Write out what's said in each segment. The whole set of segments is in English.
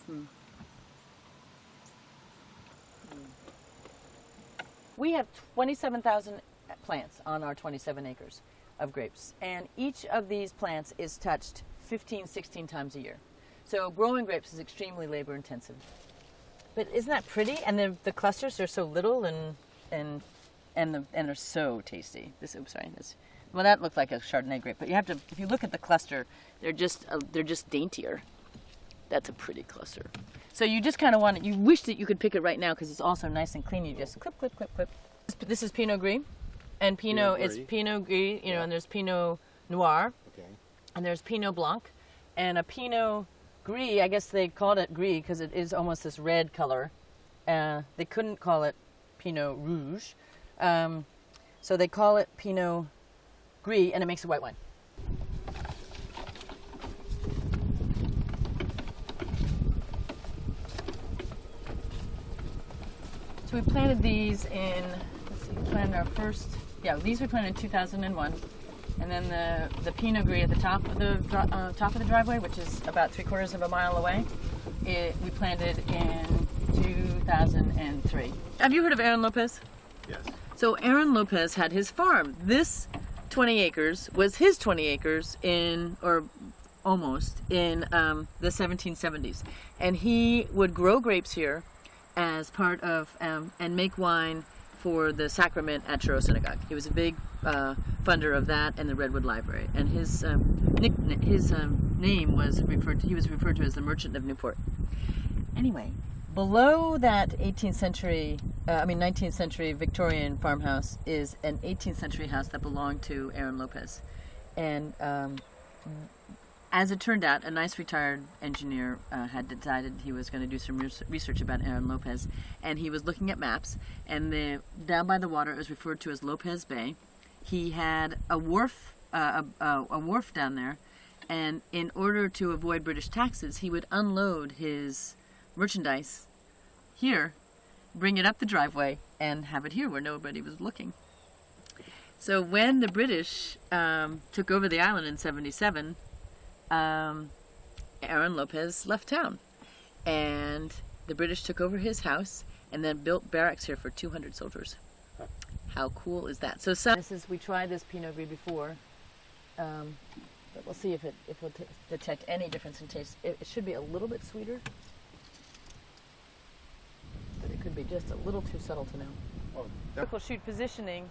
Hmm. We have 27,000 plants on our 27 acres of grapes, and each of these plants is touched 15, 16 times a year. So growing grapes is extremely labor intensive. But isn't that pretty? And the clusters are so little and they're so tasty. Well, that looked like a Chardonnay grape, but you have to, if you look at the cluster, they're just daintier. That's a pretty cluster. So you just kind of want it, you wish that you could pick it right now because it's also nice and clean. You just clip, clip, clip, clip. This is Pinot Gris, and Pinot is Pinot Gris, you know, and there's Pinot Noir, and there's Pinot Blanc, and a Pinot Gris, I guess they called it Gris because it is almost this red color. They couldn't call it Pinot Rouge, so they call it Pinot Gris, and it makes a white wine. So we planted these in, these we planted in 2001. And then the Pinot Gris at the top of the driveway, which is about 3/4 of a mile away, we planted in 2003. Have you heard of Aaron Lopez? Yes. So Aaron Lopez had his farm. This 20 acres was his 20 acres almost in the 1770s. And he would grow grapes here as part of, and make wine for the sacrament at Truro Synagogue. He was a big funder of that and the Redwood Library. And his name was he was referred to as the Merchant of Newport. Anyway, below that 19th century Victorian farmhouse is an 18th century house that belonged to Aaron Lopez. And as it turned out, a nice retired engineer had decided he was going to do some research about Aaron Lopez, and he was looking at maps, and down by the water it was referred to as Lopez Bay. He had a wharf down there, and in order to avoid British taxes, he would unload his merchandise here, bring it up the driveway, and have it here where nobody was looking. So when the British took over the island in 1977, Aaron Lopez left town, and the British took over his house and then built barracks here for 200 soldiers. How cool is that? So we tried this Pinot Gris before, but we'll see if we'll detect any difference in taste. It should be a little bit sweeter, but it could be just a little too subtle to know. Vertical shoot positioning,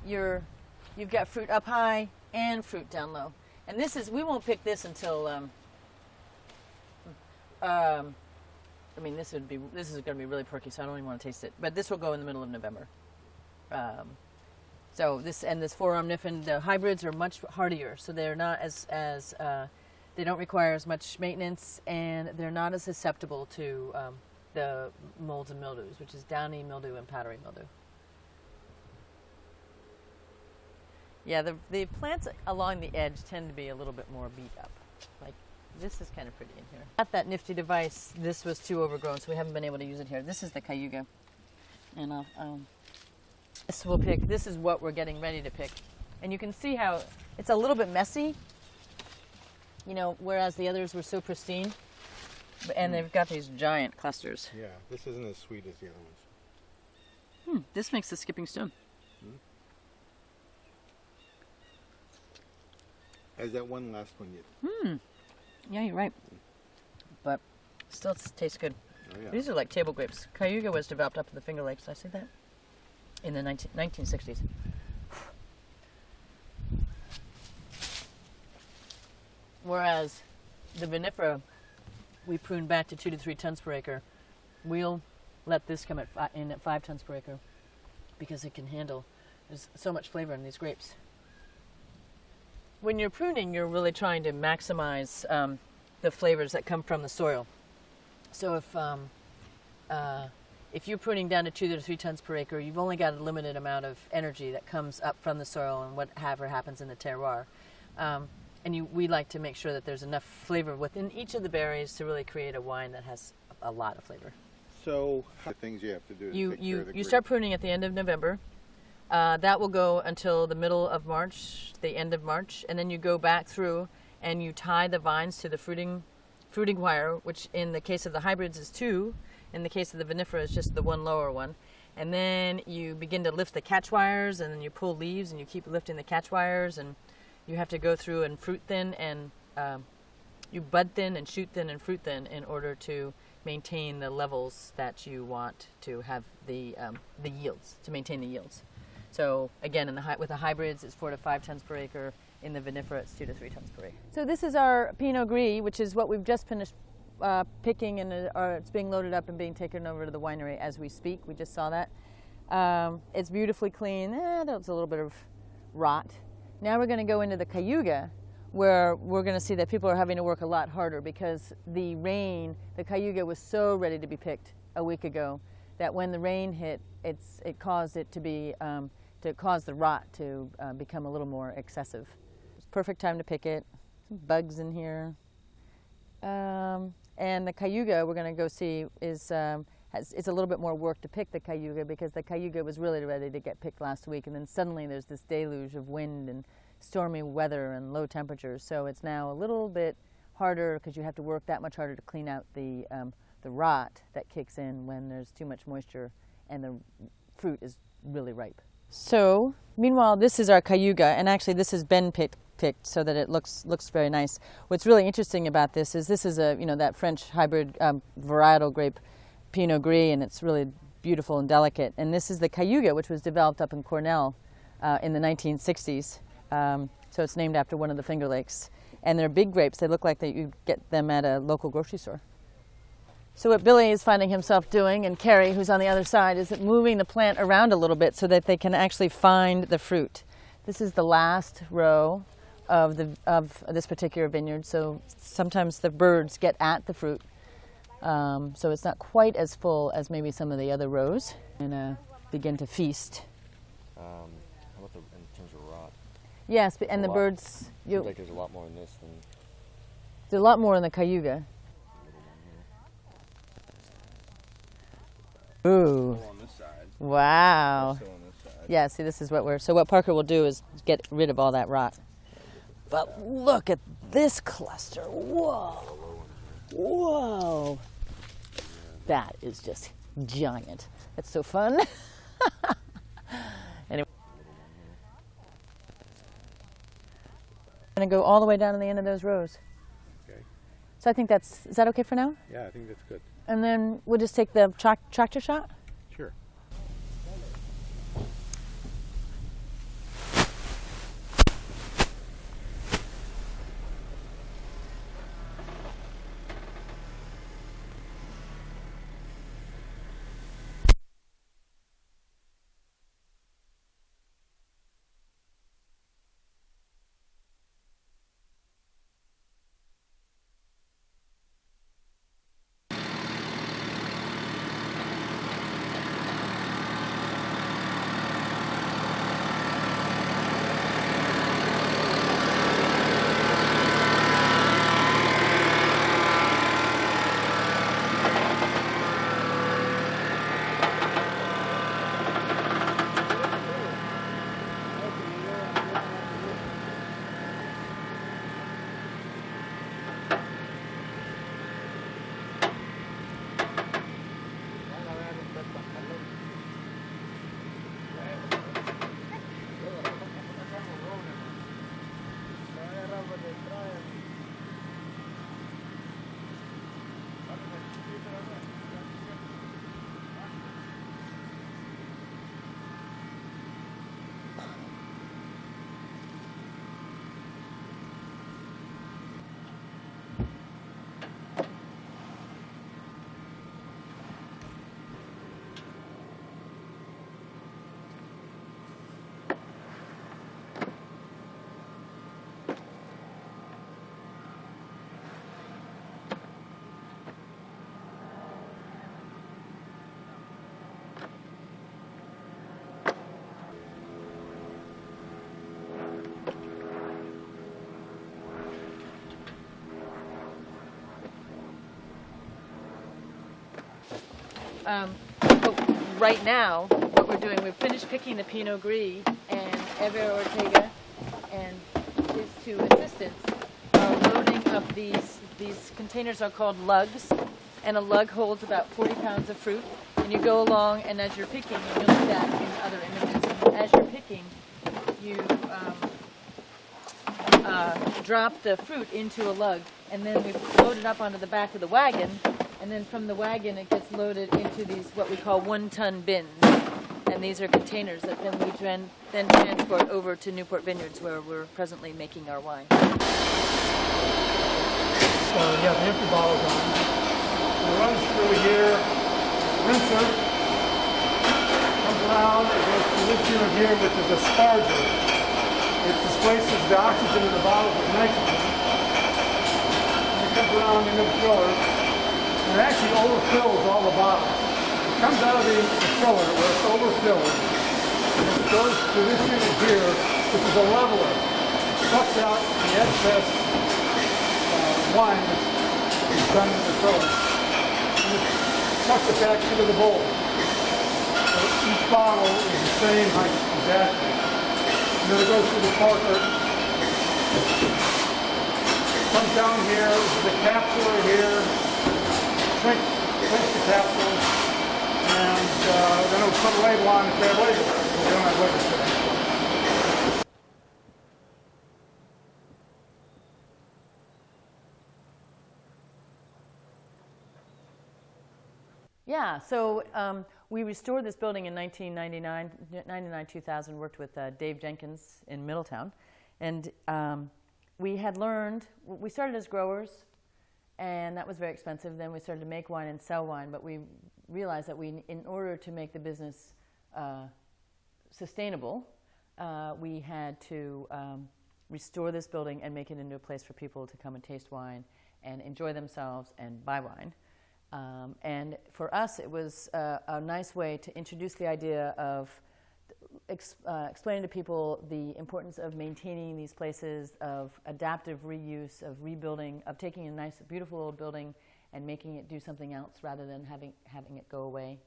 you've got fruit up high and fruit down low. And we won't pick this until, this is going to be really perky, so I don't even want to taste it. But this will go in the middle of November. This four-arm Niffen, the hybrids are much hardier, so they're not they don't require as much maintenance, and they're not as susceptible to the molds and mildews, which is downy mildew and powdery mildew. Yeah, the plants along the edge tend to be a little bit more beat up. Like, this is kind of pretty in here. At that nifty device, this was too overgrown, so we haven't been able to use it here. This is the Cayuga. And this is what we're getting ready to pick. And you can see how it's a little bit messy, whereas the others were so pristine. And they've got these giant clusters. Yeah, this isn't as sweet as the other ones. This makes the skipping stone. As that one last one yet. Yeah, you're right. But still tastes good. Oh, yeah. These are like table grapes. Cayuga was developed up in the Finger Lakes. Did I say that? In the 1960s. Whereas the vinifera, we prune back to 2 to 3 tons per acre. We'll let this come in at 5 tons per acre because it can handle. There's so much flavor in these grapes. When you're pruning, you're really trying to maximize the flavors that come from the soil. So if you're pruning down to 2 to 3 tons per acre, you've only got a limited amount of energy that comes up from the soil and whatever happens in the terroir. We like to make sure that there's enough flavor within each of the berries to really create a wine that has a lot of flavor. So, the things you have to do. You start pruning at the end of November. That will go until the middle of March, the end of March, and then you go back through and you tie the vines to the fruiting fruiting wire, which in the case of the hybrids is 2. In the case of the vinifera is just the one lower one. And then you begin to lift the catch wires, and then you pull leaves, and you keep lifting the catch wires, and you have to go through and fruit thin, and you bud thin and shoot thin and fruit thin in order to maintain the levels that you want to have the yields, to maintain the yields. So again, with the hybrids, it's 4 to 5 tons per acre. In the vinifera, it's 2 to 3 tons per acre. So this is our Pinot Gris, which is what we've just finished picking, and it's being loaded up and being taken over to the winery as we speak. We just saw that. It's beautifully clean. There's a little bit of rot. Now we're going to go into the Cayuga, where we're going to see that people are having to work a lot harder because the Cayuga was so ready to be picked a week ago that when the rain hit, it caused it to cause the rot to become a little more excessive. It's perfect time to pick it. Some bugs in here. And the Cayuga we're going to go see is it's a little bit more work to pick the Cayuga because the Cayuga was really ready to get picked last week, and then suddenly there's this deluge of wind and stormy weather and low temperatures, so it's now a little bit harder because you have to work that much harder to clean out the rot that kicks in when there's too much moisture and the fruit is really ripe. So meanwhile, this is our Cayuga, and actually this has been picked so that it looks very nice. What's really interesting about this is that French hybrid varietal grape Pinot Gris, and it's really beautiful and delicate. And this is the Cayuga, which was developed up in Cornell in the 1960s. So it's named after one of the Finger Lakes. And they're big grapes. They look like that you get them at a local grocery store. So what Billy is finding himself doing, and Carrie, who's on the other side, is moving the plant around a little bit so that they can actually find the fruit. This is the last row of this particular vineyard, so sometimes the birds get at the fruit. So it's not quite as full as maybe some of the other rows, and begin to feast. How about in terms of rot? Yes, and the birds. Seems like there's a lot more in this than. There's a lot more in the Cayuga. Ooh! On this side. Wow! Still on this side. Yeah. See, this is what Parker will do is get rid of all that rot. But look at this cluster! Whoa! Whoa! That is just giant. That's so fun. Anyway, I'm going to go all the way down to the end of those rows. Okay. So I think is that okay for now? Yeah, I think that's good. And then we'll just take the tractor shot? Sure. But right now, what we're doing, we've finished picking the Pinot Gris, and Ever Ortega and his 2 assistants are loading up these these containers are called lugs, and a lug holds about 40 pounds of fruit. And you go along, and as you're picking, and you'll see that in other images, as you're picking, you drop the fruit into a lug, and then we load it up onto the back of the wagon, and then from the wagon it gets loaded into these what we call 1-ton bins. And these are containers that then we then transport over to Newport Vineyards, where we're presently making our wine. So you have the empty bottles on. It runs through here, rinser, comes around, it goes through this unit here, which is a sparger. It displaces the oxygen in the bottles with nitrogen. And it comes around into the filler, and it actually overfills all the bottles. It comes out of the filler where it's overfilled, and it goes to this unit here, which is a leveler. It sucks out the excess wine that's done in the filler. And it sucks it back into the bowl. So each bottle is the same height exactly. And then it goes through the corker. Comes down here, the capsule here, shrinks the capsule, and then it'll put a label on if they have labels. We don't have labels today. Yeah, so we restored this building in 1999, 2000, worked with Dave Jenkins in Middletown. And we had learned, we started as growers, and that was very expensive. Then we started to make wine and sell wine, but we realized that in order to make the business sustainable, we had to restore this building and make it into a place for people to come and taste wine and enjoy themselves and buy wine. And for us, it was a nice way to introduce the idea of explaining to people the importance of maintaining these places, of adaptive reuse, of rebuilding, of taking a nice, beautiful old building and making it do something else rather than having it go away.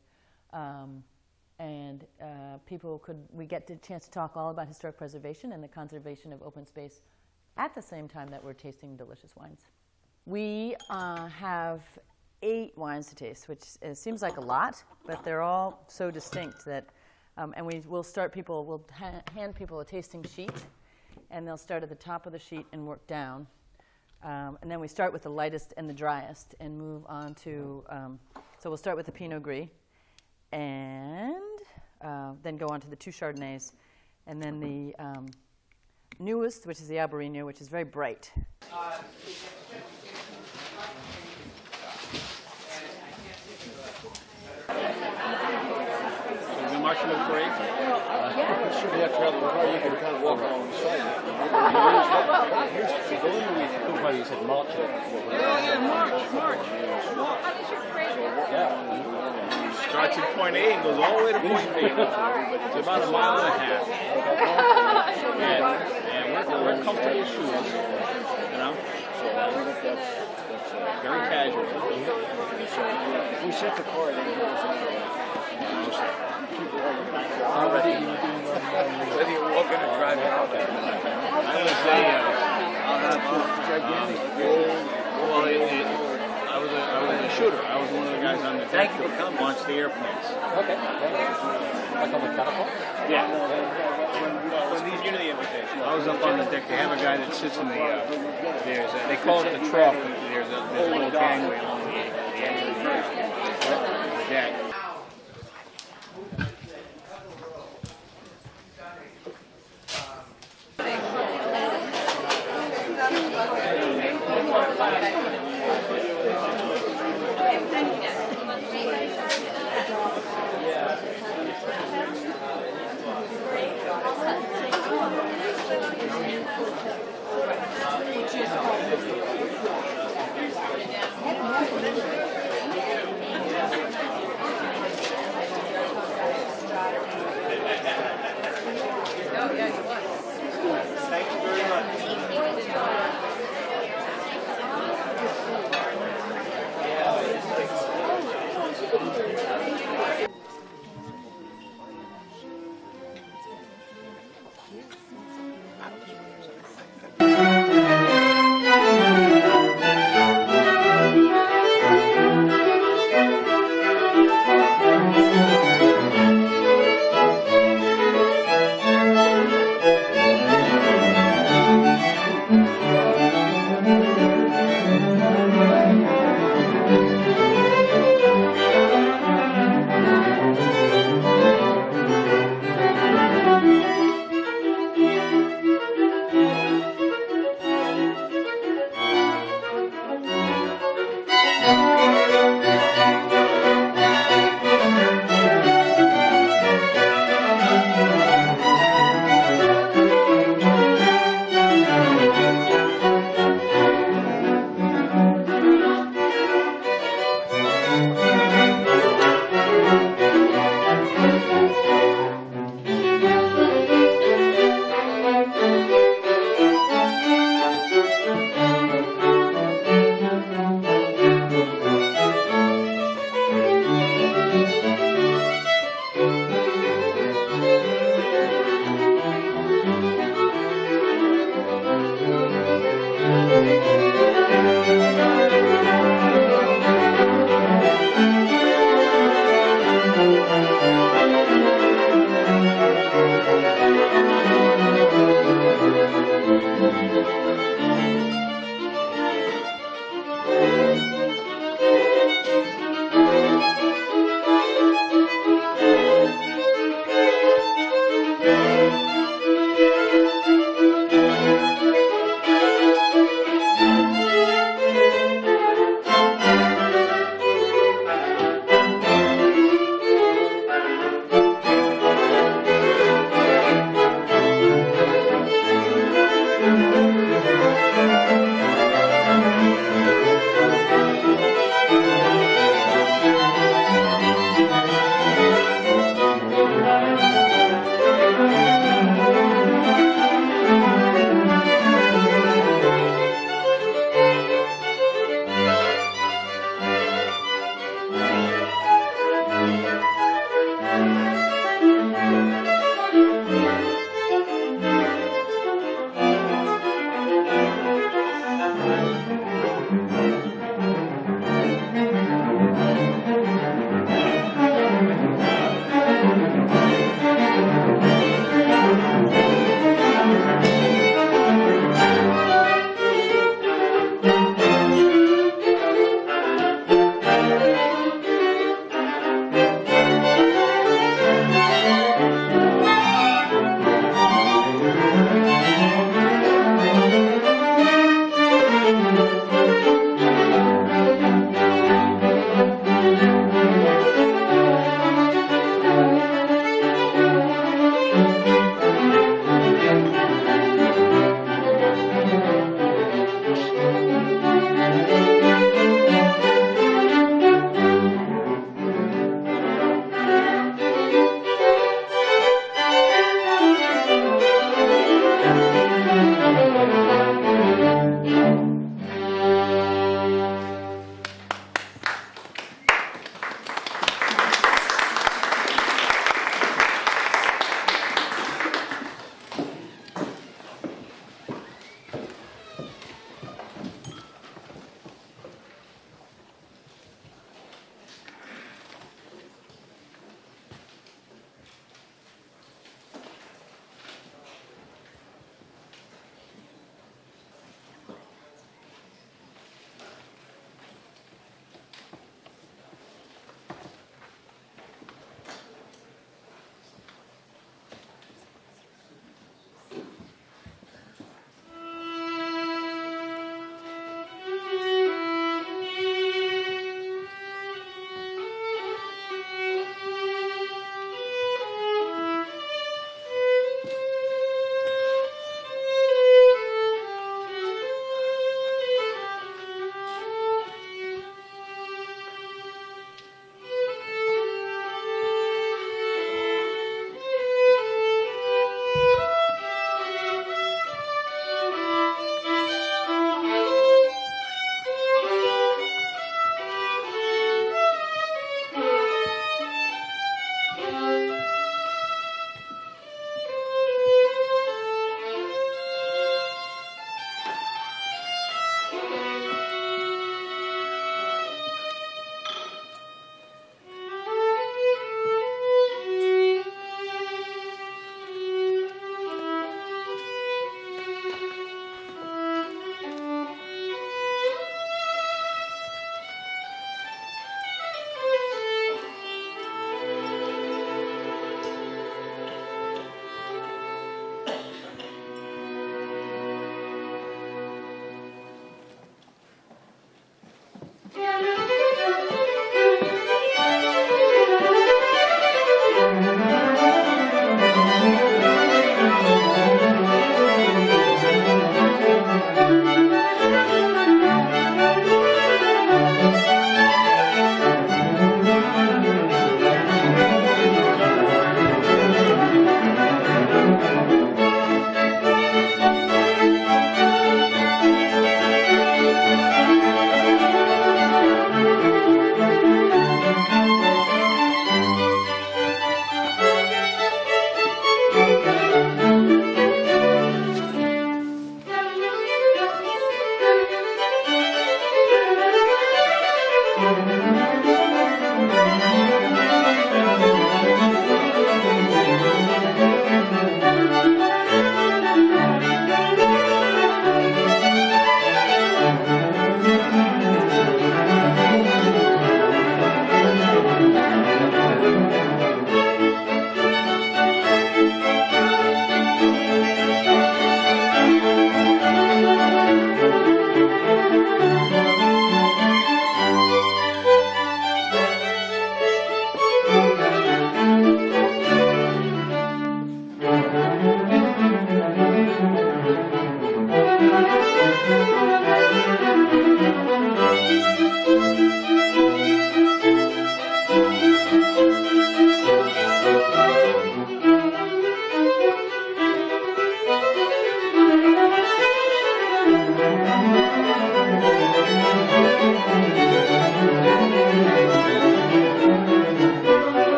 We get the chance to talk all about historic preservation and the conservation of open space at the same time that we're tasting delicious wines. We have 8 wines to taste, which seems like a lot, but they're all so distinct that, and we'll hand people a tasting sheet, and they'll start at the top of the sheet and work down. And then we start with the lightest and the driest and move on to, so we'll start with the Pinot Gris, and then go on to the 2 Chardonnays, and then the newest, which is the Albarino, which is very bright. Marshall is great. Sure, you have to have the car. You can kind of walk along the side. Why you said March? March. Yeah. Starts at point A and goes all the way to point B. It's about a mile and a half. And we're comfortable shoes, you know. Very casual. If we set the car, then whether you're walking or driving. I was a shooter. I was one of the guys on the deck that launched the airplanes. Okay. Like on the catapult? Yeah. When these unity invitations. I was up on the deck. They have a guy that sits in the, they call it the trough, but there's a little gangway along the edge of the deck.